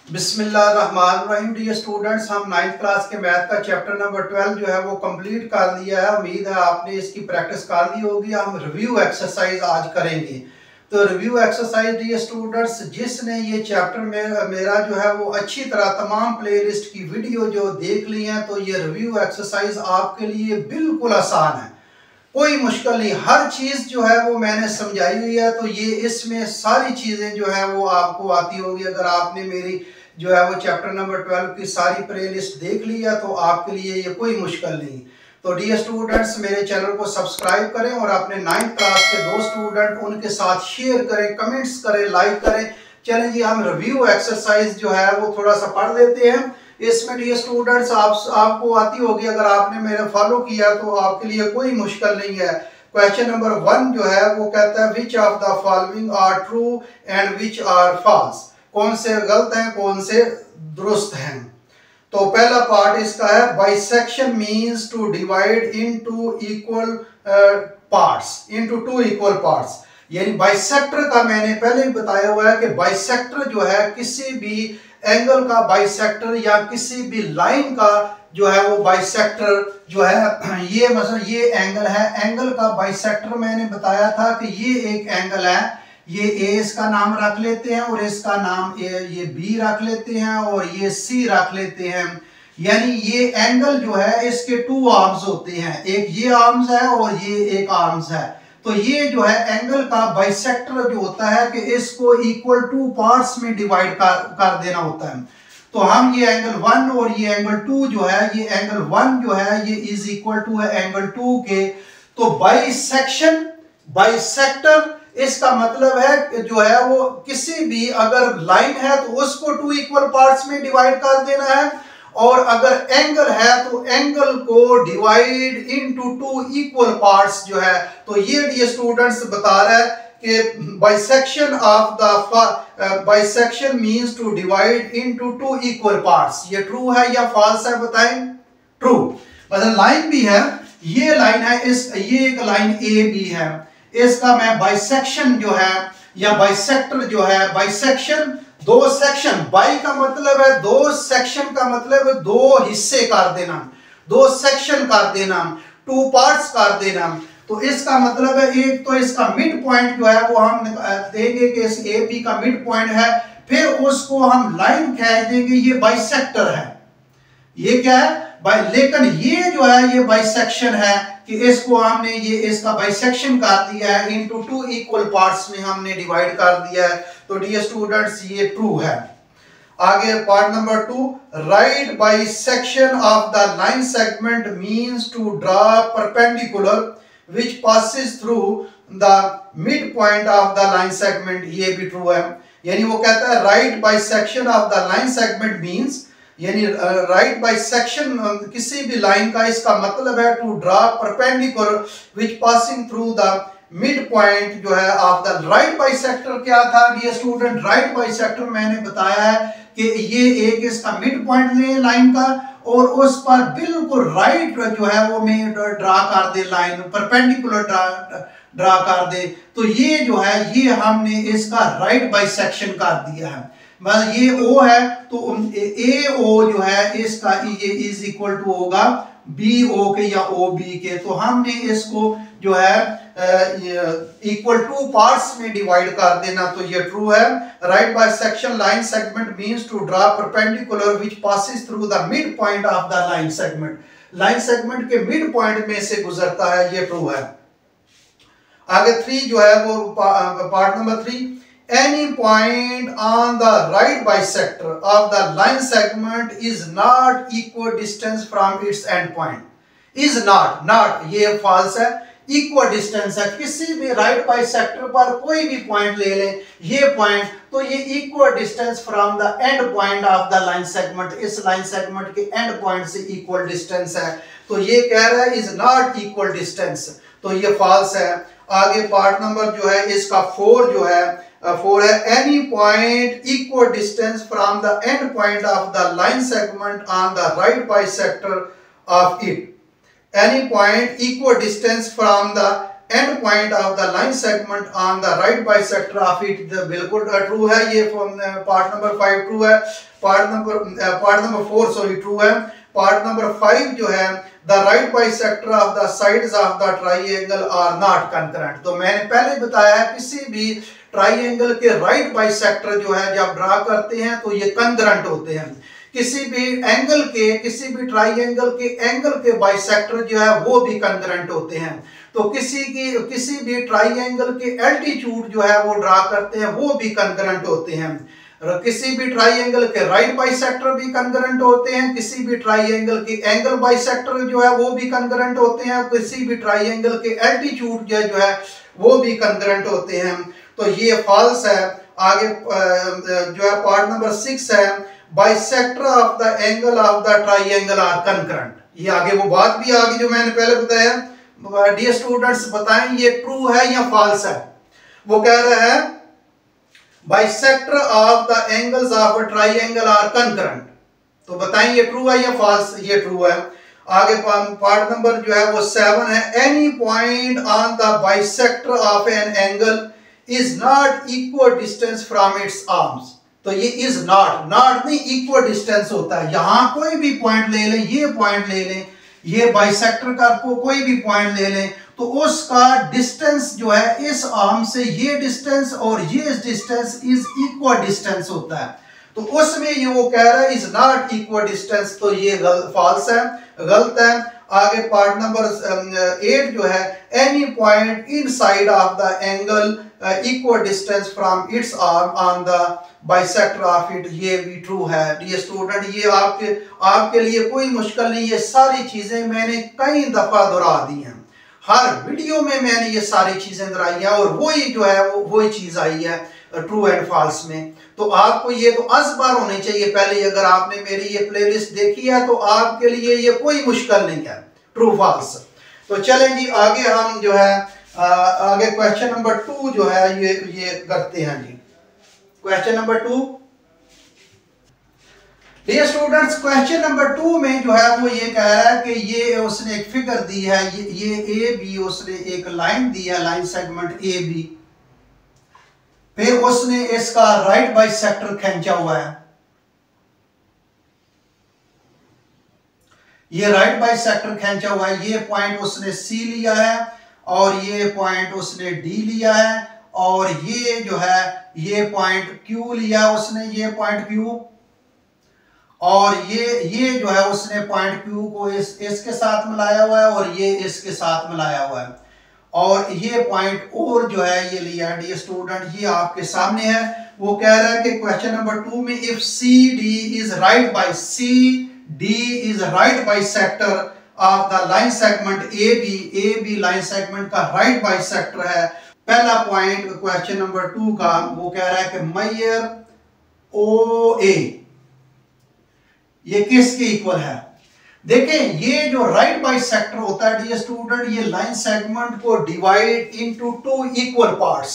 बिस्मिल्लाहिर्रहमानिर्रहीम। Dear students, हम 9th class के मैथ का चैप्टर नंबर 12 जो है वो कंप्लीट कर लिया है। उम्मीद है आपने इसकी प्रैक्टिस कर ली होगी। हम रिव्यू एक्सरसाइज आज करेंगे। तो रिव्यू एक्सरसाइज डियर स्टूडेंट्स, जिसने ये चैप्टर में मेरा जो है वो अच्छी तरह तमाम प्लेलिस्ट की वीडियो जो देख ली है, तो ये रिव्यू एक्सरसाइज आपके लिए बिल्कुल आसान है, कोई मुश्किल नहीं। हर चीज जो है वो मैंने समझाई हुई है, तो ये इसमें सारी चीजें जो है वो आपको आती होगी। अगर आपने मेरी जो है वो चैप्टर नंबर 12 की सारी प्ले लिस्ट देख ली है, तो आपके लिए ये कोई मुश्किल नहीं। तो डियर स्टूडेंट्स, मेरे चैनल को सब्सक्राइब करें और अपने 9th क्लास के दो स्टूडेंट उनके साथ शेयर करें, कमेंट्स करें, लाइक करें। चलें जी, हम रिव्यू एक्सरसाइज जो है वो थोड़ा सा पढ़ लेते हैं। इसमें डियर स्टूडेंट्स आपको आती होगी, अगर आपने मेरे फॉलो किया तो आपके लिए कोई मुश्किल नहीं है। क्वेश्चन नंबर 1 जो है वो कहता है which of the following are true and which are false. कौन से गलत हैं, कौन से दुरुस्त हैं। तो पहला पार्ट इसका है bisection means to divide into equal parts, into two equal parts. यानी बाइसेक्टर का मैंने पहले ही बताया हुआ है कि बाइसेक्टर जो है किसी भी एंगल का बाइसेक्टर या किसी भी लाइन का जो है वो बाइसेक्टर जो है, ये मतलब ये एंगल है, एंगल का बाइसेक्टर मैंने बताया था कि ये एक एंगल है, ये ए इसका नाम रख लेते हैं और इसका नाम ये बी रख लेते हैं और ये सी रख लेते हैं। यानी ये एंगल जो है इसके टू आर्म्स होते हैं, एक ये आर्म्स है और ये एक आर्म्स है। तो ये जो है एंगल का बाइसेक्टर जो होता है कि इसको इक्वल टू पार्ट्स में डिवाइड कर देना होता है। तो हम ये एंगल 1 और ये एंगल 2 जो है, ये एंगल 1 जो है ये इज इक्वल टू है एंगल 2 के। तो बाइसेक्शन, बाइसेक्टर इसका मतलब है जो है वो किसी भी अगर लाइन है तो उसको टू इक्वल पार्ट्स में डिवाइड कर देना है, और अगर एंगल है तो एंगल को divide into two equal parts जो है। तो ये स्टूडेंट्स बता रहा है कि bisection of the bisection means to divide into two equal parts. ये ट्रू है या फॉल्स है, बताएं। ट्रू। मतलब लाइन भी है, ये लाइन है, इस ये एक लाइन ए बी है, इसका मैं बाइसेक्शन जो है या बाइसेक्टर जो है, बाइसेक्शन दो सेक्शन, बाई का मतलब है दो, सेक्शन का मतलब है दो हिस्से कर देना, दो सेक्शन कर देना, टू पार्ट्स कर देना। तो इसका मतलब है एक तो इसका मिड पॉइंट जो है वो हम देंगे कि इस ए बी का मिड पॉइंट है, फिर उसको हम लाइन खींच देंगे, ये बाइसेक्टर है। ये क्या है लेकिन ये जो है ये बाइसेक्शन है कि इसको हमने ये इसका बाइसेक्शन कर दिया है, इनटू टू इक्वल पार्ट्स में हमने डिवाइड कर दिया है। तो डियर स्टूडेंट्स ये ट्रू है। आगे part number 2, right bisection of the line segment means to draw perpendicular which passes through the mid point of the line segment. ये भी ट्रू है। यानी वो कहता है right bisection of the line segment means, यानी राइट बाइसेक्शन किसी भी लाइन का इसका मतलब है to draw perpendicular which passing through the mid point जो है ऑफ द राइट बाइसेक्टर। क्या था डियर स्टूडेंट, राइट बाइसेक्टर मैंने बताया है कि ये एक इसका मिड पॉइंट ले लाइन का और उस पर बिल्कुल राइट जो है वो मैं ड्रा कर दे, लाइन परपेंडिकुलर ड्रा कर दे। तो ये जो है ये हमने इसका राइट बाइसेक्शन कर दिया है। मतलब ये O है तो AO जो है इसका ये इज इक्वल टू होगा BO के या OB के। तो हमने इसको जो है इक्वल टू पार्ट्स में डिवाइड कर देना, तो ये ट्रू है। Right bisection line segment means to draw perpendicular which passes through the mid point of the line segment. Line segment के मिड पॉइंट में से गुजरता है, ये ट्रू है। आगे 3 जो है वो part number 3, any point on the right bisector of the line segment is not equal distance from its end point. is not ये false है, equal distance है। किसी भी right bisector पर कोई भी point ले लें, ये point, तो ये equal distance from the end point of the line segment, इस line segment के end point से equal distance है। तो ये कह रहा है is not equal distance, तो ये false है। आगे पार्ट नंबर जो है इसका 4 जो है 4 है, any point equal distance from the end point of the line segment on the right bisector of it. Any point equal distance from the end point of the line segment on the right bisector of it, बिल्कुल true है। ये part number 5 true है। Part number 4 sorry true है। Part number 5 जो है the right bisector of the sides of the triangle are not concurrent. तो मैंने पहले बताया किसी भी ट्राइंगल के राइट बाइसेक्टर जो है जब ड्रा करते हैं तो ये कंकरेंट होते हैं। किसी भी ट्राइंगल के एंगल के बाइसेक्टर जो है वो भी कंकरेंट होते हैं। तो किसी भी ट्राइंगल के एल्टीट्यूड जो है वो ड्रा करते हैं वो भी कंकरेंट होते हैं। किसी भी ट्राइंगल के राइट बाइसेक्टर भी कंकरेंट होते हैं, किसी भी ट्राइंगल के एंगल बाइसेक्टर जो है वो भी कंकरेंट होते हैं, किसी भी ट्राइंगल के एल्टीट्यूड जो है वो भी कंकरेंट होते हैं। तो ये फॉल्स है। आगे जो है पार्ट नंबर 6 है bisector of the angle of the triangle are concurrent. ये आगे वो बात भी आगे जो मैंने पहले बताया। डियर स्टूडेंट्स बताएं ये ट्रू है या फॉल्स है। वो कह रहा है bisector of the angles of a triangle are concurrent. तो बताएं ये ट्रू है या फॉल्स। ये ट्रू है। आगे पार्ट नंबर जो है वो 7 है any point on the bisector of an angle is not equal distance from its arms. तो ये इज नॉट नहीं इक्वल डिस्टेंस होता है। यहां कोई भी पॉइंट ले लें, ये पॉइंट ले लें, ये बाइसेक्टर का कोई भी पॉइंट ले लें तो उसका डिस्टेंस जो है इस आर्म से ये डिस्टेंस और ये डिस्टेंस इज इक्वल डिस्टेंस होता है। तो उसमें ये वो कह रहा है इज नॉट इक्वल डिस्टेंस, तो ये फॉल्स है, गलत है। आगे पार्ट नंबर 8 जो है any point inside of the angle equal distance from its arm on the bisector of it, ये भी ट्रू है। डियर स्टूडेंट ये आपके लिए कोई मुश्किल नहीं, ये सारी चीजें मैंने कई दफा दोहरा दी हैं। हर वीडियो में मैंने ये सारी चीजें दोहराई हैं और वही जो है वही चीज आई है ट्रू एंड फॉल्स में। तो आपको ये तो अज़बार होनी चाहिए पहले। अगर आपने मेरी ये प्लेलिस्ट देखी है तो आपके लिए ये कोई मुश्किल नहीं है ट्रू फॉल्स। तो चलें जी आगे हम जो है आगे क्वेश्चन नंबर 2 जो है ये करते हैं जी। Question number 2 dear students question number 2 में जो है वो ये कह रहा है कि ये उसने एक फिगर दी है, ये ए बी उसने एक लाइन दी है, लाइन सेगमेंट ए बी। फिर उसने इसका राइट बाइसेक्टर खींचा हुआ है। ये राइट बाइसेक्टर खींचा हुआ है। ये पॉइंट उसने सी लिया है और ये पॉइंट उसने डी लिया है और ये जो है ये पॉइंट क्यू लिया उसने, ये पॉइंट क्यू, और ये जो है उसने पॉइंट क्यू को इसके साथ मिलाया हुआ है और ये इसके साथ मिलाया हुआ है और ये पॉइंट और जो है ये लिया। डियर स्टूडेंट ये आपके सामने है। वो कह रहा है कि क्वेश्चन नंबर 2 में if C D is right bisector of the line segment A B line segment का राइट बाइसेक्टर है। पहला पॉइंट क्वेश्चन नंबर 2 का वो कह रहा है कि मेजर ओ ए ये किसके इक्वल है। देखें ये जो राइट बाइसेक्टर होता है डियर स्टूडेंट ये लाइन सेगमेंट को डिवाइड इनटू 2 इक्वल पार्ट्स।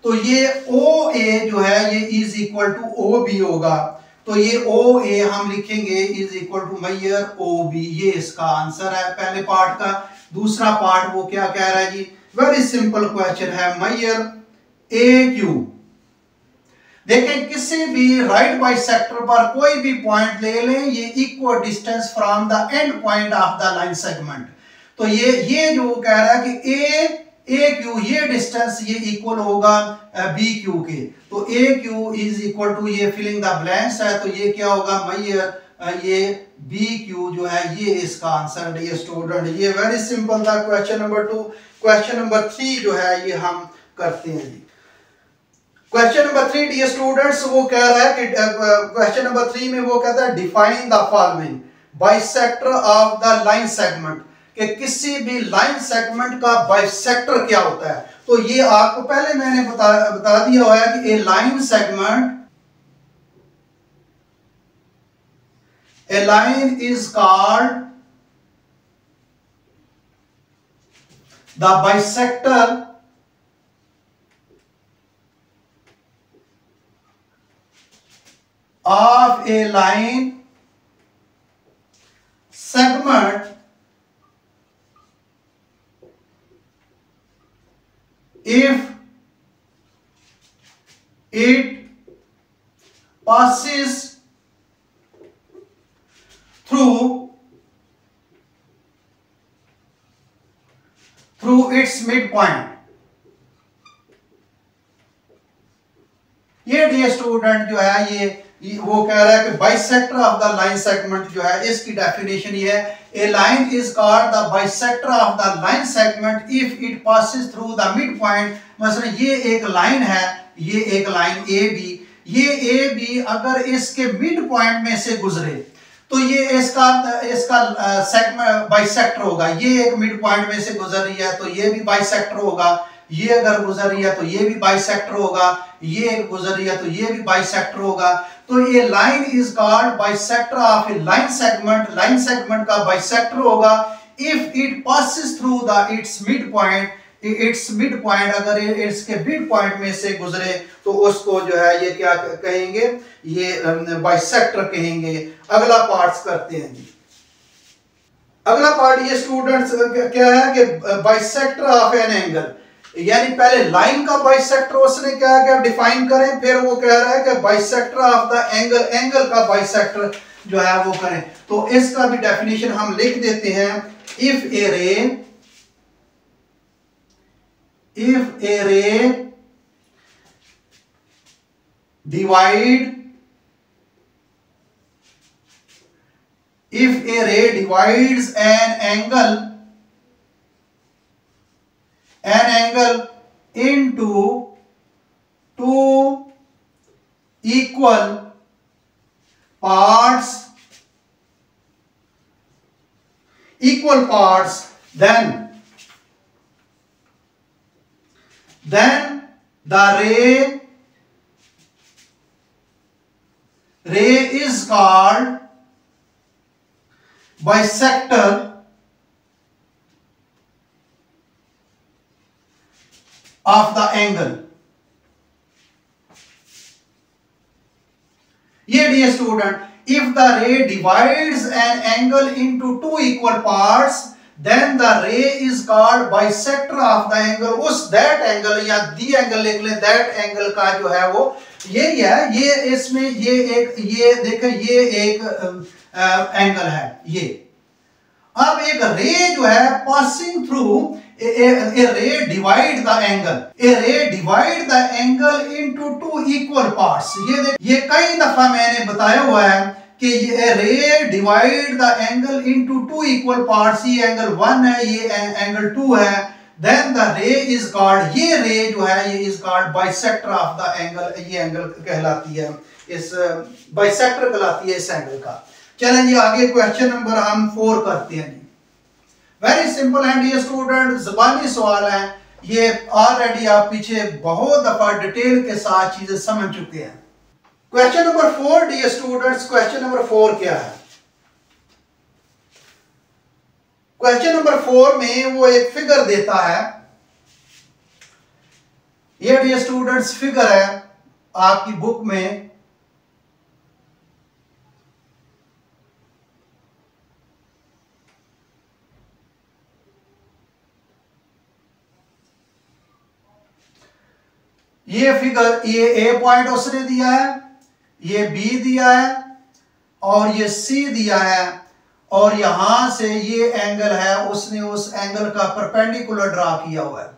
तो ये ओ ए जो है ये is equal to O B होगा। तो ये ओ ए हम लिखेंगे is equal to measure O B, ये इसका आंसर है पहले पार्ट का। दूसरा पार्ट वो क्या कह रहा है जी, वेरी सिंपल क्वेश्चन है मेजर ए क्यू। देखें किसी भी राइट बाइसेक्टर पर कोई भी पॉइंट ले लें ये equal distance from the end point of the line segment. तो ये जो कह रहा है कि ए क्यू ये डिस्टेंस ये इक्वल होगा बी क्यू के। तो ए क्यू इज इक्वल टू ये फिलिंग द ब्लैंक्स है तो ये क्या होगा मेजर ये बी क्यू जो है ये इसका आंसर है। ये स्टूडेंट ये वेरी सिंपल था क्वेश्चन नंबर 2। क्वेश्चन नंबर 3 जो है ये हम करते हैं जी। क्वेश्चन नंबर 3 डियर स्टूडेंट्स वो कह रहा है कि क्वेश्चन नंबर 3 में वो कहता है define the following bisector of the line segment, कि किसी भी लाइन सेगमेंट का बाइसेक्टर क्या होता है। तो ये आपको पहले मैंने बता दिया हुआ है कि a line is called the bisector of a line segment if it passes through its midpoint। ये डियर स्टूडेंट जो है ये वो कह रहा है कि bisector of the line segment जो है इसकी डेफिनेशन ये है, a line is called the bisector of the line segment if it passes through the mid point. मसलन ये एक लाइन है, ये एक लाइन ए बी, ये ए बी अगर इसके मिड पॉइंट में से गुजरे तो ये इसका सेगमेंट बाइसेक्टर होगा। ये एक मिड पॉइंट में से गुजर रही है तो ये भी बाइसेक्टर होगा, ये अगर गुजर रही है तो ये भी बाइसेक्टर होगा, ये गुजर रही है तो ये भी बाइसेक्टर होगा। तो ये line is called bisector of A line segment, line segment का बाइसेक्टर होगा if it passes through the it's mid point, it's mid point अगर इसके मिड पॉइंट में से गुजरे तो उसको जो है ये क्या कहेंगे, ये बाइसेक्टर कहेंगे। अगला पार्ट्स करते हैं जी। अगला पार्ट ये स्टूडेंट्स क्या है कि बाइसेक्टर ऑफ एन एंगल, यानी पहले लाइन का बाइसेक्टर उसने क्या क्या डिफाइन करें, फिर वो कह रहा है कि bisector of the angle, angle का बाइसेक्टर जो है वो करें। तो इसका भी डेफिनेशन हम लिख देते हैं, इफ ए रे divides an angle into two equal parts, then the ray is called bisector of the angle। ये dear student, if the ray divides an angle into two equal parts then the ray is called bisector of the angle। उस that angle या the angle लिख लें, that angle का जो है वो ये है, ये इसमें ये देखें ये एक एंगल है ये। अब एक रे जो है passing through a ray divide the angle into two equal parts। ये कई दफा मैंने बताया हुआ है कि ये ray divide the angle into two equal parts. ये एंगल 1 है, ये एंगल 2 है। Then the ray is called, ये रे जो है ये is called bisector of the angle. ये एंगल कहलाती है, इस बाइसेक्टर कहलाती है इस एंगल का। चलें जी आगे क्वेश्चन नंबर हम 4 करते हैं जी। वेरी सिंपल है डियर स्टूडेंट, ज़बानी सवाल है ये, ऑलरेडी आप पीछे बहुत दफा डिटेल के साथ चीजें समझ चुके हैं। Question number 4 dear students, question number 4 क्या है? क्वेश्चन नंबर 4 में वो एक फिगर देता है। ये डियर स्टूडेंट्स फिगर है आपकी बुक में, ये फिगर, ये ए पॉइंट उसने दिया है, ये बी दिया है और ये सी दिया है और यहां से ये एंगल है, उसने उस एंगल का परपेंडिकुलर ड्रा किया हुआ है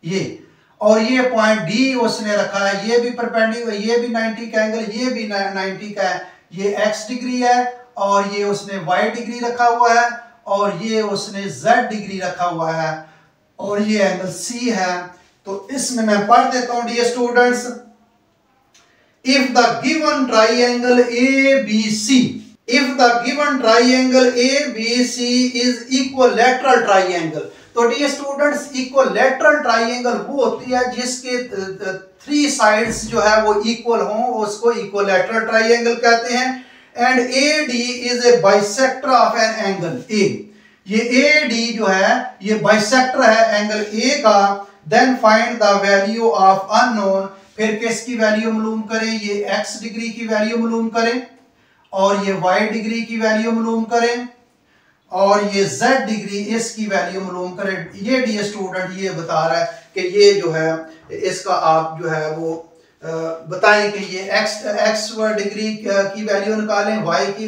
ये, और ये पॉइंट डी उसने रखा है, ये भी परपेंडिकुलर, ये भी 90 का एंगल, ये भी 90 का है। ये x डिग्री है और ये उसने y डिग्री रखा हुआ है और ये उसने z डिग्री रखा हुआ है और ये एंगल C है। तो इसमें मैं पढ़ देता हूं dear students, if the given triangle ABC, if the given triangle ABC is equilateral triangle. तो डियर स्टूडेंट्स इक्विलैटरल ट्राइंगल वो होती है जिसके 3 साइड्स जो है वो इक्वल हों, उसको इक्विलैटरल ट्राइंगल कहते हैं। And AD is a bisector of an angle A। ये AD जो है ये बाइसेक्टर है एंगल A का। Then find the value of unknown, फिर किसकी वैल्यू मालूम करें, ये x डिग्री की वैल्यू मालूम करें और ये y डिग्री की वैल्यू मालूम करें और ये z डिग्री इसकी वैल्यू मालूम करें। ये डियर स्टूडेंट ये बता रहा है कि ये जो है इसका आप जो है वो बताएं कि ये x डिग्री की वैल्यू निकालें, y की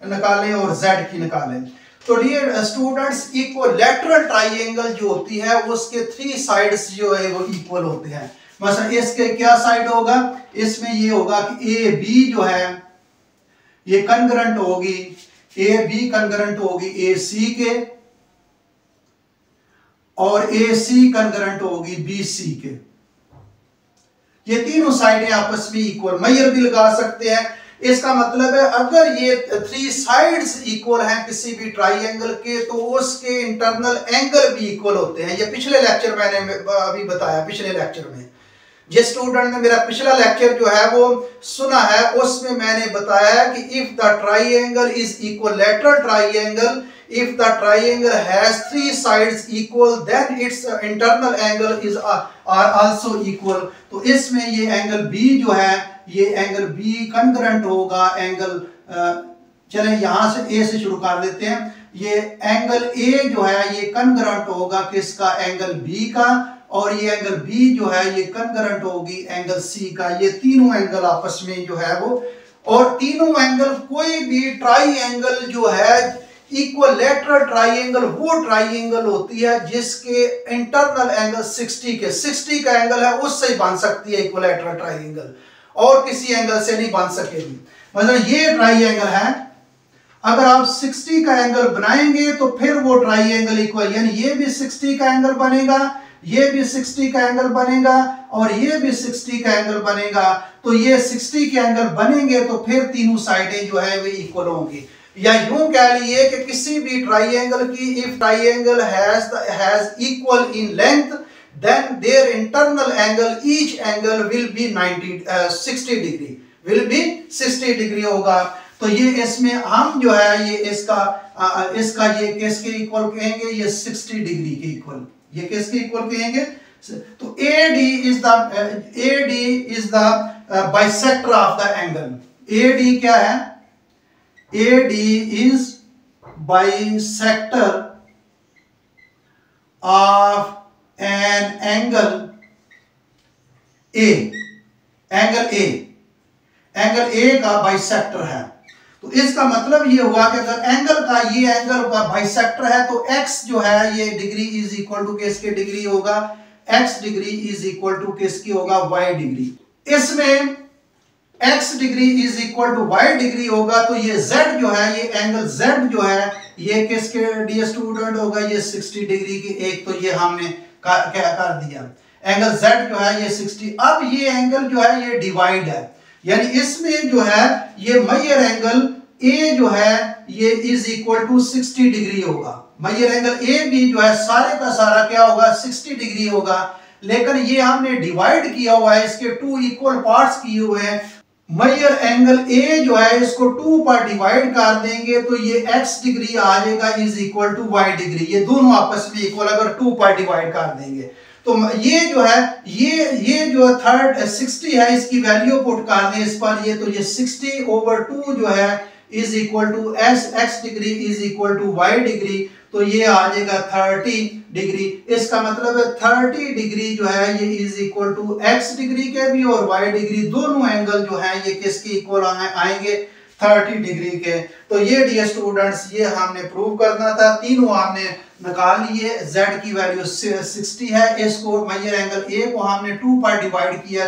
निकालें और z की निकालें। तो डियर स्टूडेंट्स इक्विलैटरल ट्राइंगल जो होती है उसके 3 साइड्स जो है वो इक्वल होते हैं। मतलब इसके क्या साइड होगा, इसमें ये होगा कि ए बी जो है ये कनग्रेंट होगी, ए बी कनग्रेंट होगी ए सी के, और ए सी कनग्रेंट होगी बी सी के। ये तीनों साइडें आपस में इक्वल, मेजर भी लगा सकते हैं। इसका मतलब है अगर ये 3 साइड्स इक्वल हैं किसी भी ट्राइंगल के तो उसके इंटरनल एंगल भी इक्वल होते हैं। ये पिछले लेक्चर मैंने अभी बताया, पिछले लेक्चर में जिस स्टूडेंट ने मेरा पिछला लेक्चर जो है वो सुना है उसमें मैंने बताया कि if the triangle is equilateral triangle, if the triangle has 3 sides equal then its internal angle is are also equal। तो इसमें ये एंगल B जो है ये एंगल B कनग्रेंट होगा एंगल, चलें यहां से A से शुरू कर लेते हैं। ये एंगल A जो है ये कनग्रेंट होगा किसका, एंगल B का, और ये एंगल B जो है ये कनग्रेंट होगी एंगल C का। ये तीनों एंगल आपस में जो है वो, और तीनों एंगल कोई भी ट्राइंगल जो है इक्विलैटरल ट्राइंगल वो ट्राइंगल होती है जिसके इंटरनल एंगल 60 का एंगल है, उससे ही बन सकती है इक्विलैटरल ट्राइंगल, और किसी एंगल से नहीं बन सकेगी। मतलब ये ट्राइंगल है, अगर आप 60 का एंगल बनाएंगे तो फिर वो ट्राइंगल इक्वल, यानी ये भी 60 का एंगल बनेगा, ये भी 60 का एंगल बनेगा, और ये भी 60 का एंगल बनेगा। तो ये 60 के एंगल बनेंगे तो फिर तीनों साइडें जो है वे इक्वल होंगी। या यूं कह लिए कि किसी भी ट्राइंगल की if triangle has equal in length then their internal angle each angle will be 60 degree, will be 60 degree होगा। तो ये इसमें हम जो है ये इसका ये किसके इक्वल कहेंगे, ये 60 डिग्री के इक्वल, ये किसके इक्वल कहेंगे। तो AD is the bisector of the angle. AD क्या है, AD is bisector of an angle A, angle A का बाइसेक्टर है। तो इसका मतलब ये हुआ कि अगर एंगल का ये एंगल का बाइसेक्टर है तो x जो है ये डिग्री इज इक्वल टू किसके डिग्री होगा, x degree is equal to किसकी होगा, y डिग्री। इसमें x degree is equal to y degree होगा, तो ये z जो है ये एंगल z जो है ये किसके डियर स्टूडेंट होगा, ये 60 डिग्री की। एक तो ये हमने क्या कर दिया, एंगल z जो है ये 60। अब ये एंगल जो है ये डिवाइड है, यानी इसमें जो है ये मेजर एंगल A जो है ये इज इक्वल टू 60 डिग्री होगा। मेजर एंगल A भी जो है सारे का सारा क्या होगा, 60 डिग्री होगा। लेकिन ये हमने डिवाइड किया हुआ है, इसके 2 इक्वल पार्ट्स किए हुए हैं। मेजर एंगल A जो है इसको 2 पर डिवाइड कर देंगे तो ये x डिग्री आ जाएगा is equal to y degree. ये दोनों आपस में इक्वल अगर 2 पर डिवाइड कर देंगे तो ये जो है ये जो थर्ड 60 है इसकी वैल्यू पुट कर दें इस पर, ये तो ये 60/2 जो है is equal to x degree is equal to y degree. तो ये आ जाएगा 30 डिग्री। इसका मतलब है 30 डिग्री जो है ये is equal to x degree के भी और y डिग्री, दोनों एंगल जो है ये किसके इक्वल आएंगे, 30 डिग्री के। तो ये डियर स्टूडेंट्स ये हमने प्रूव करना था, तीनों हमने निकाल लिए। z की वैल्यू 60 है, इसको मेजर एंगल A को हमने 2 पर डिवाइड किया,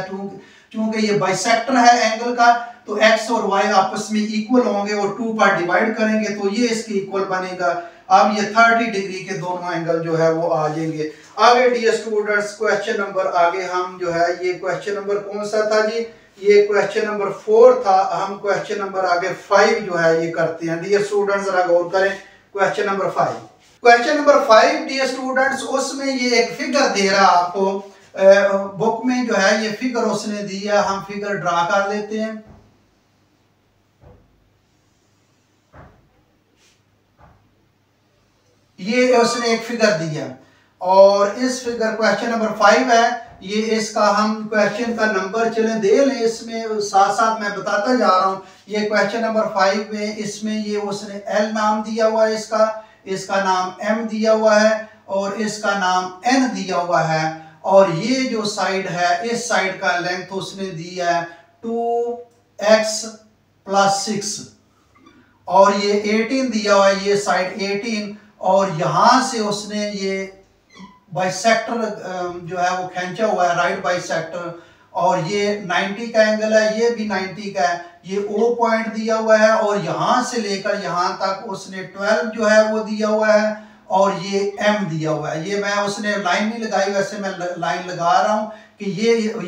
चूंकि ये बाइसेक्टर है एंगल का तो x और y आपस में इक्वल होंगे और 2 पर डिवाइड करेंगे तो ये इसके इक्वल बनेगा। अब ये 30 डिग्री के दोनों एंगल जो है वो आ जाएंगे। आगे डियर स्टूडेंट्स क्वेश्चन नंबर आगे हम जो है ये क्वेश्चन नंबर कौन सा था जी, ये क्वेश्चन नंबर 4 था। हम क्वेश्चन नंबर आगे 5 जो है ये करते हैं। डियर स्टूडेंट्स जरा गौर करें, question number 5। Question number 5 dear students उसमें ये एक फिगर दे रहा है आपको बुक में जो है ये फिगर उसने दिया, हम फिगर ड्रा कर लेते हैं। ये उसने एक फिगर दिया और इस फिगर क्वेश्चन नंबर 5 है ये, इसका हम क्वेश्चन का नंबर चले दे लें, इसमें साथ साथ मैं बताता जा रहा हूं। ये क्वेश्चन नंबर 5 में इसमें ये उसने L नाम दिया हुआ है इसका, इसका नाम m दिया हुआ है और इसका नाम n दिया हुआ है, और ये जो साइड है इस साइड का लेंथ उसने दी है 2x + 6 और ये 18 दिया हुआ है, ये साइड 18, और यहां से उसने ये बाइसेक्टर जो है वो खींचा हुआ है, राइट बाइसेक्टर, और ये 90 का एंगल है, ये भी 90 का है, ये O पॉइंट दिया हुआ है और यहां से लेकर यहां तक उसने 12 जो है वो दिया हुआ है और ये M दिया हुआ है। ये मैं उसने लाइन नहीं लगाई, वैसे मैं लाइन लगा रहा हूं कि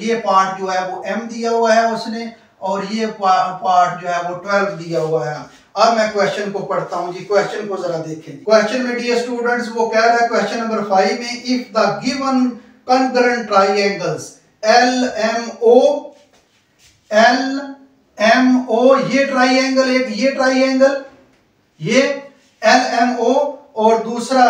ये पार्ट जो है वो M दिया हुआ है उसने, और ये पार्ट जो है वो 12 दिया हुआ है। अब मैं क्वेश्चन को पढ़ता हूं जी, क्वेश्चन को जरा देखें। क्वेश्चन में डियर स्टूडेंट्स वो कह रहा है क्वेश्चन नंबर 5 में, if the given concurrent triangles LMO, ये ट्राइएंगल, एक ये ट्राइएंगल, ये LMO, और दूसरा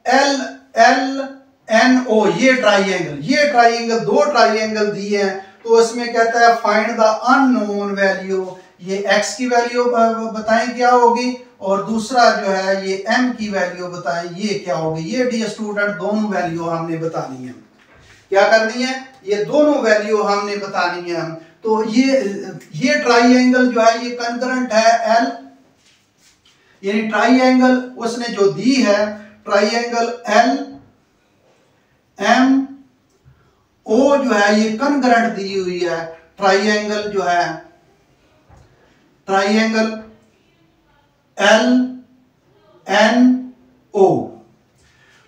LNO, ये ट्राइएंगल, दो ट्राइएंगल दिए हैं, तो उसमें कहता है फाइंड द अननोन वैल्यू, ये x की वैल्यू बताएं क्या होगी, और दूसरा जो है ये m की वैल्यू बताएं ये क्या होगी। ये डियर स्टूडेंट दोनों वैल्यू हमने बतानी है, क्या करनी है, ये दोनों वैल्यू हमने बतानी है। तो ये ट्राइएंगल जो है ये कॉन्करेंट है L, यानी ट्राइएंगल उसने जो दी है ट्राइएंगल LMO जो है ये कॉन्करेंट दी हुई है ट्राइएंगल जो है ट्राइएंगल LNO।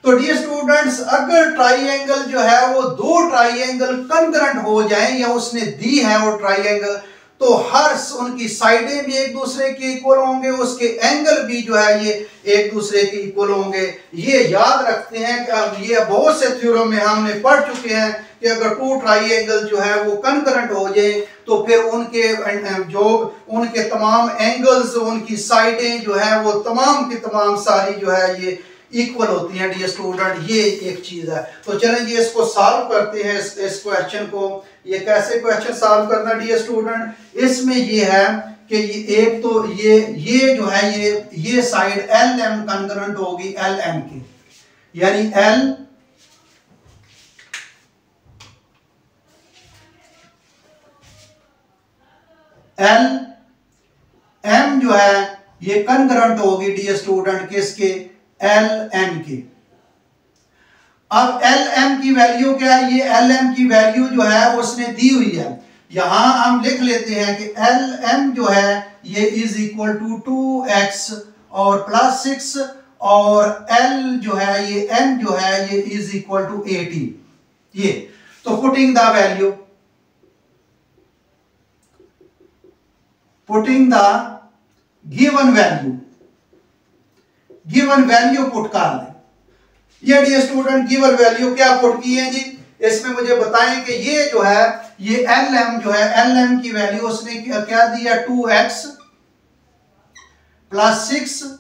तो डियर स्टूडेंट्स अगर ट्राइएंगल जो है वो दो ट्राइएंगल कॉन्करेंट हो जाएं या उसने दी है वो ट्राइएंगल, तो हर उनकी साइडें भी एक दूसरे के इक्वल होंगे, उसके एंगल भी जो है ये एक दूसरे के इक्वल होंगे। ये याद रखते हैं कि ये बहुत से थ्योरम में हमने पढ़ चुके हैं कि अगर टू ट्राइएंगल जो है वो कॉन्करेंट हो जाए तो फिर उनके तमाम एंगल्स, उनकी साइडें जो है वो तमाम की तमाम सारी जो है ये इक्वल होती हैं डियर स्टूडेंट, ये एक चीज है। तो चलें जी इसको सॉल्व करते हैं इस क्वेश्चन को। ये कैसे क्वेश्चन सॉल्व करना डियर स्टूडेंट, इसमें ये है कि ये एक तो ये जो है ये साइड LM कॉन्करेंट होगी LM की, यानी LM जो है ये कॉन्करेंट होगी डियर स्टूडेंट किसके, LN की। अब LM की वैल्यू क्या है, ये LM की वैल्यू जो है उसने दी हुई है, यहां हम लिख लेते हैं कि LM जो है ये इज इक्वल टू 2x और +6, और L जो है ये N जो है ये इज इक्वल टू 18। ये तो putting the given value put कर लें। ये डियर स्टूडेंट गिवन वैल्यू क्या पुट की है जी, इसमें मुझे बताएं कि ये जो है ये LM जो है LM की वैल्यू उसने क्या दिया 2x + 6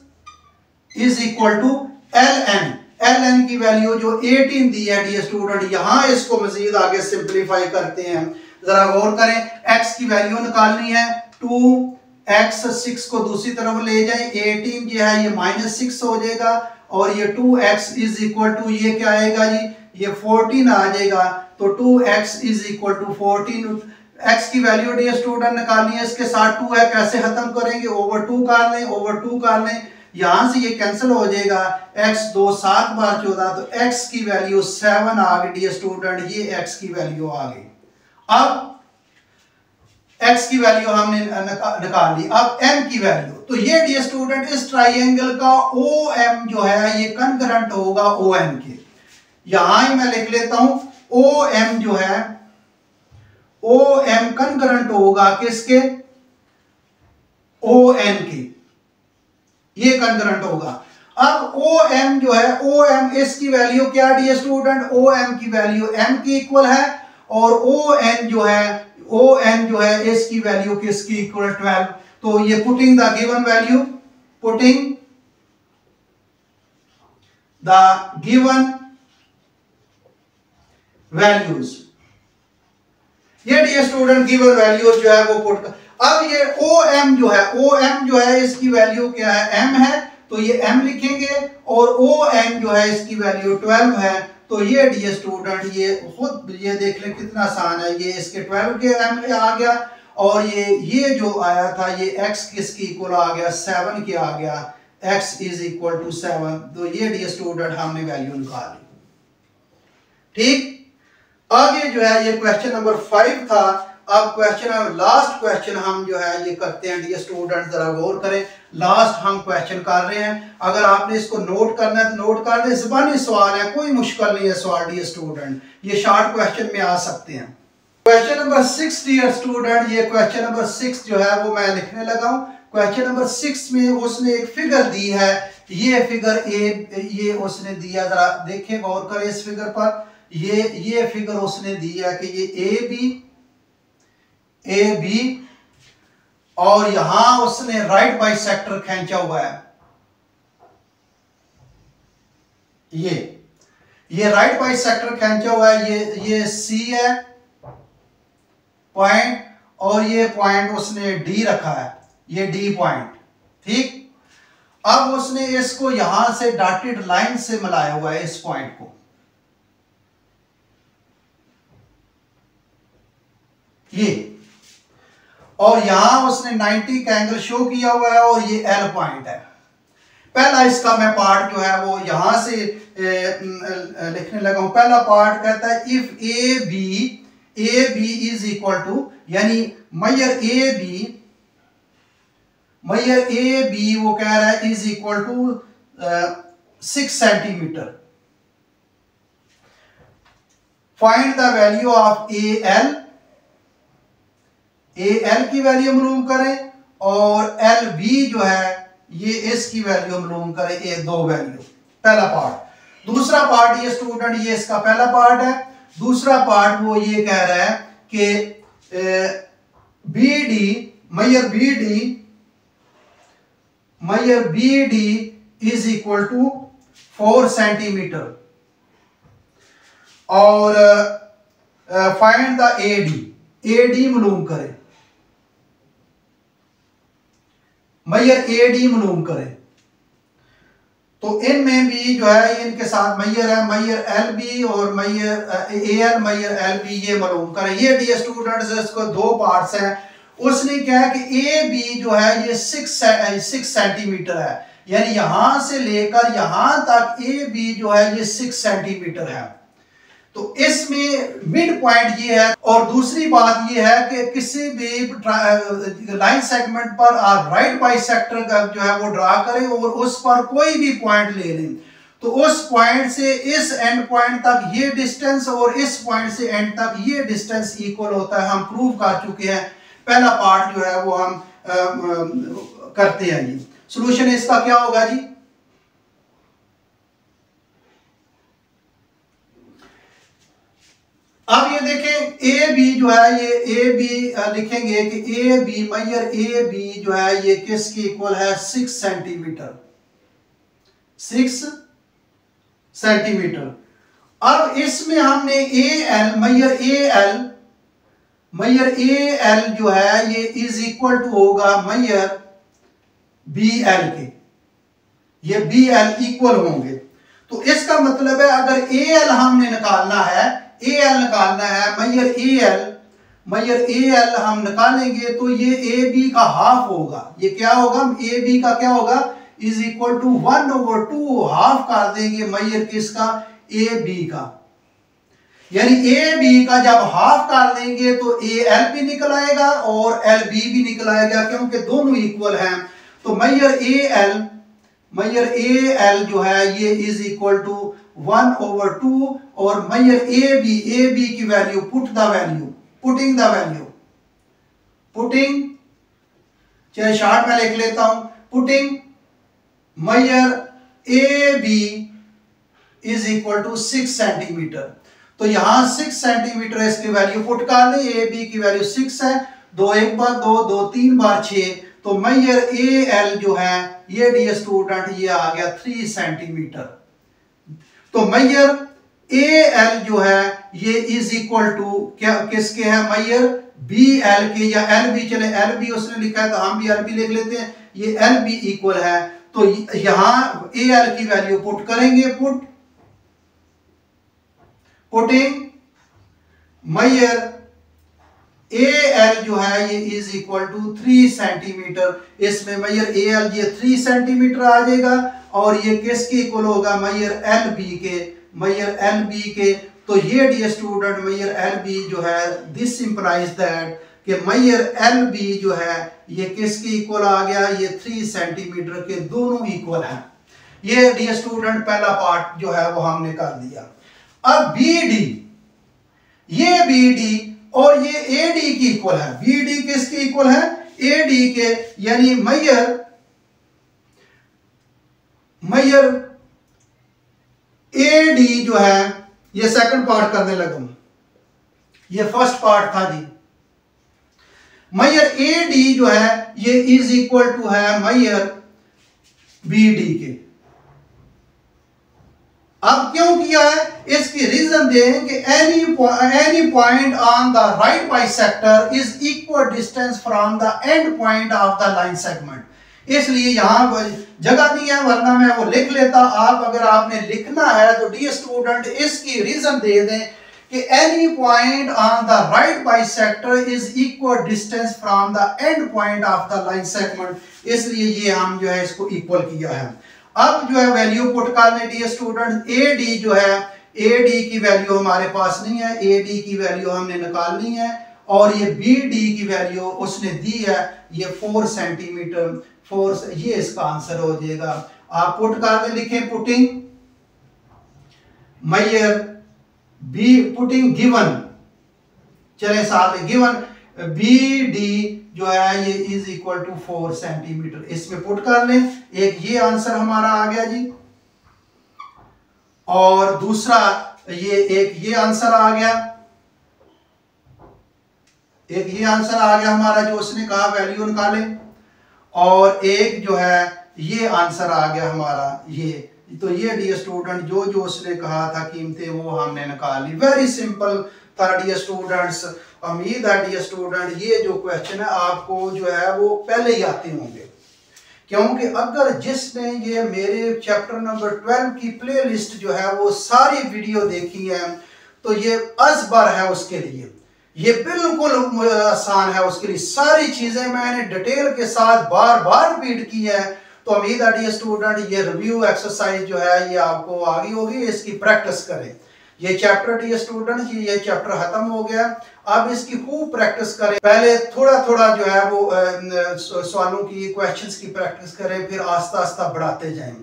is equal to LN की वैल्यू जो 18 दी है डियर स्टूडेंट। यहां इसको मजीद आगे सिंपलीफाई करते हैं, जरा गौर करें, x की वैल्यू निकालनी है 2x, 6 को दूसरी तरफ ले जाएं, 18 जो है ये -6 हो जाएगा, और ये 2x इज इक्वल टू ये क्या आएगा जी, ये 14 आ जाएगा। तो 2x is equal to 14, x की वैल्यू डियर स्टूडेंट निकालनी है, इसके साथ 2 है, कैसे खत्म करेंगे, ओवर 2 कर लें, यहां से ये कैंसिल हो जाएगा, x 2 7 बार 14, तो x की वैल्यू 7 आ गई डियर स्टूडेंट, ये x की वैल्यू आ गई। अब x की वैल्यू हमने निकाल ली, अब m की वैल्यू, तो ये डियर स्टूडेंट इस ट्राइएंगल का OM जो है ये कॉन्करेंट होगा ON के, यहां ही मैं लिख लेता हूं OM जो है OM कॉन्करेंट होगा किसके, ON के, ये कॉन्करेंट होगा। अब OM जो है OM इसकी वैल्यू क्या डियर स्टूडेंट, OM की वैल्यू m की इक्वल है, और ON जो है इसकी वैल्यू किसकी इक्वल 12। तो ये पुटिंग द गिवन वैल्यूज, ये डियर स्टूडेंट गिवन वैल्यूज जो है वो पुट। अब ये OM जो है इसकी वैल्यू क्या है, m है, तो ये m लिखेंगे और ON जो है इसकी वैल्यू 12 है। तो ये डियर स्टूडेंट ये खुद ये देख लें कितना आसान है, ये इसके 12 के m आ गया और ये जो आया था ये x किसकी इक्वल आ गया 7 के आ गया, x इज इक्वल टू 7। तो ये डियर स्टूडेंट हमने वैल्यू निकाल ली। ठीक, आगे जो है ये क्वेश्चन नंबर 5 था। अब क्वेश्चन लास्ट क्वेश्चन हम जो है ये करते हैं डियर स्टूडेंट, जरा गौर करें, लास्ट हम क्वेश्चन कर रहे हैं। अगर आपने इसको नोट करना है तो नोट कर दें, ज़बानी सवाल है, कोई मुश्किल नहीं है सवाल डियर स्टूडेंट, ये शॉर्ट क्वेश्चन में आ सकते हैं। क्वेश्चन नंबर 6 डियर स्टूडेंट, ये क्वेश्चन नंबर 6 जो है वो मैं लिखने लगा हूं। क्वेश्चन नंबर 6 में उसने एक फिगर दी है, ये फिगर ये उसने दिया, जरा देखें गौर करें इस फिगर पर। ये फिगर उसने दिया कि ये ए बी और यहां उसने राइट बाइसेक्टर खींचा हुआ है, ये राइट बाइसेक्टर खींचा हुआ है, ये सी है पॉइंट और ये पॉइंट उसने डी रखा है, ये डी पॉइंट। ठीक, अब उसने इसको यहां से डॉटेड लाइन से मिलाया हुआ है इस पॉइंट को, ये, और यहां उसने 90 का एंगल शो किया हुआ है और ये एल पॉइंट है। पहला इसका मैं पार्ट जो है वो यहां से लिखने लगा हूं। पहला पार्ट कहता है if A B is equal to, यानी मैयर ए बी वो कह रहा है is equal to 6 centimetre. Find the value of A L की वैल्यू मालूम करें और एल बी जो है ये इसकी वैल्यू मालूम करें, ये दो वैल्यू। पहला पार्ट। दूसरा पार्ट ये स्टूडेंट, ये इसका पहला पार्ट है। दूसरा पार्ट वो ये कह रहा है कि B D is equal to 4 centimetre और फाइंड द ए डी मालूम करें, मैयर ए डी मालूम करें। तो इनमें भी जो है इनके साथ मैयर है, मैयर एल बी और mayor A L, Maihar L B ये मालूम करें। ये डी स्टूडेंट्स इसको दो पार्ट्स हैं। उसने क्या है कि ए बी जो है ये 6 सेंटीमीटर है, यानी यहां से लेकर यहां तक ए बी जो है ये 6 सेंटीमीटर है। तो इसमें मिड पॉइंट ये है। और दूसरी बात ये है कि किसी भी लाइन सेगमेंट पर आप राइट बाइसेक्टर का जो है वो ड्रा करें और उस पर कोई भी पॉइंट ले लें, तो उस पॉइंट से इस एंड पॉइंट तक ये डिस्टेंस और इस पॉइंट से एंड तक ये डिस्टेंस इक्वल होता है। हम प्रूव कर चुके हैं। पहला पार्ट जो है वो हम करते हैं जी। सॉल्यूशन इसका क्या होगा जी? अब ये देखें ए बी जो है ये ए बी लिखेंगे कि A B Maihar A B जो है ये किसकी इक्वल है 6 सेंटीमीटर, 6 सेंटीमीटर। अब इसमें हमने A L Maihar A L जो है ये इज इक्वल टू होगा मैयर बी एल के, ये बी एल इक्वल होंगे। तो इसका मतलब है अगर ए एल हमने निकालना है, मैयर ए एल हम निकालेंगे तो ये ए बी का हाफ होगा। ये क्या होगा? ए बी का क्या होगा? इज इक्वल टू 1/2 हाफ कर देंगे मैयर किसका? ए बी का। यानी ए बी का जब हाफ कर देंगे तो ए एल भी निकल आएगा और एल बी भी निकल आएगा, क्योंकि दोनों इक्वल हैं। तो मैयर ए एल जो है ये इज इक्वल टू 1/2 और मैयर ए बी की वैल्यू पुटिंग द वैल्यू, चलिए शॉर्ट में लिख लेता हूं, putting mayor A B is equal to 6 centimetre. तो यहां 6 सेंटीमीटर इसकी वैल्यू पुट कर लें। ए बी की वैल्यू 6 है, 2 एक बार 2, 2 3 बार 6। तो मैयर ए एल जो है ये डी स्टूडेंट ये आ गया 3 सेंटीमीटर। तो मैयर ए एल जो है ये इज इक्वल टू क्या किसके है? मैयर बी एल के, या एल बी, चले एल बी उसने लिखा है तो हम भी एल बी लिख लेते हैं। ये एल बी इक्वल है तो यहां ए एल की वैल्यू पुट करेंगे, पुटिंग मेजर ए एल जो है ये इज इक्वल टू 3 सेंटीमीटर। इसमें मेजर ए एल ये 3 सेंटीमीटर आ जाएगा और ये किसके इक्वल होगा, मेजर एल बी के, मेजर एल बी के। तो ये dear student measure L B जो है दिस इंप्लाइज दैट कि मेजर एल बी जो है ये किसके इक्वल आ गया, ये 3 सेंटीमीटर के दोनों इक्वल हैं। ये डियर स्टूडेंट पहला पार्ट जो है वो हमने कर दिया। अब बी डी, ये बी डी और ये ए डी की इक्वल है। बी डी किसके इक्वल है, ए डी के, यानी मेजर ए डी जो है, ये सेकंड पार्ट करने लगा, ये फर्स्ट पार्ट था जी। मेजर ए डी जो है ये इज इक्वल टू है मेजर बी डी के। अब क्यों किया है, इसकी रीजन दें कि any point on the right bisector is equal distance from the end point of the line segment. इसलिए यहां जगह नहीं है, वरना मैं वो लिख लेता। आप अगर आपने लिखना है तो डियर स्टूडेंट इसकी रीजन दे दें कि any point on the right bisector is equal distance from the end point of the line segment. इसलिए ये हम जो है इसको इक्वल किया है। अब जो है वैल्यू पुट करने डियर स्टूडेंट, ए डी जो है, ए डी की वैल्यू हमारे पास नहीं है, ए डी की वैल्यू हमने निकालनी है और ये बी डी की वैल्यू उसने दी है ये 4 सेंटीमीटर, 4, ये इसका आंसर हो जाएगा। आप पुट करके लिखें, putting measure B, putting given, चले साथ में गिवन बी डी जो है ये इज इक्वल टू 4 सेंटीमीटर। इसमें पुट कर लें, एक ये आंसर हमारा आ गया जी और दूसरा ये आंसर आ गया, एक ये आंसर आ गया हमारा जो उसने कहा वैल्यू निकाले, और एक जो है ये आंसर आ गया हमारा ये। तो ये डियर स्टूडेंट जो उसने कहा था कीमतें वो हमने निकाल ली। वेरी सिंपल था डियर स्टूडेंट्स। उम्मीद है डियर स्टूडेंट ये जो क्वेश्चन है आपको जो है वो पहले ही आते होंगे, क्योंकि अगर जिसने ये मेरे चैप्टर नंबर 12 की प्लेलिस्ट जो है वो सारी वीडियो देखी है तो ये अज़बर है उसके लिए, ये बिल्कुल आसान है उसके लिए। सारी चीजें मैंने डिटेल के साथ बार बार रिपीट की है। तो उम्मीद है डियर स्टूडेंट ये रिव्यू एक्सरसाइज जो है ये आपको आ गई होगी, इसकी प्रैक्टिस करें। ये चैप्टर डियर स्टूडेंट ये चैप्टर खत्म हो गया, अब इसकी खूब प्रैक्टिस करें। पहले थोड़ा थोड़ा जो है वो सवालों की, क्वेश्चंस की प्रैक्टिस करें, फिर आस्ता आस्ता बढ़ाते जाएं।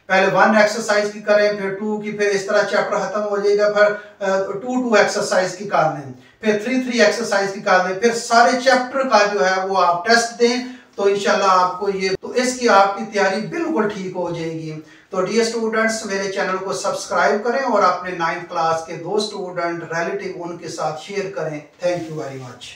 पहले 1 एक्सरसाइज की करें, फिर 2 की, फिर इस तरह चैप्टर खत्म हो जाएगा, फिर 2 एक्सरसाइज की कर लें, फिर 3 एक्सरसाइज की कर लें, फिर सारे चैप्टर का जो है वो आप टेस्ट दें तो इंशाल्लाह आपको ये, तो इसकी आपकी तैयारी बिल्कुल ठीक हो जाएगी। तो डियर स्टूडेंट्स मेरे चैनल को सब्सक्राइब करें और अपने 9th क्लास के 2 स्टूडेंट रिलेटिव उनके साथ शेयर करें। Thank you very much.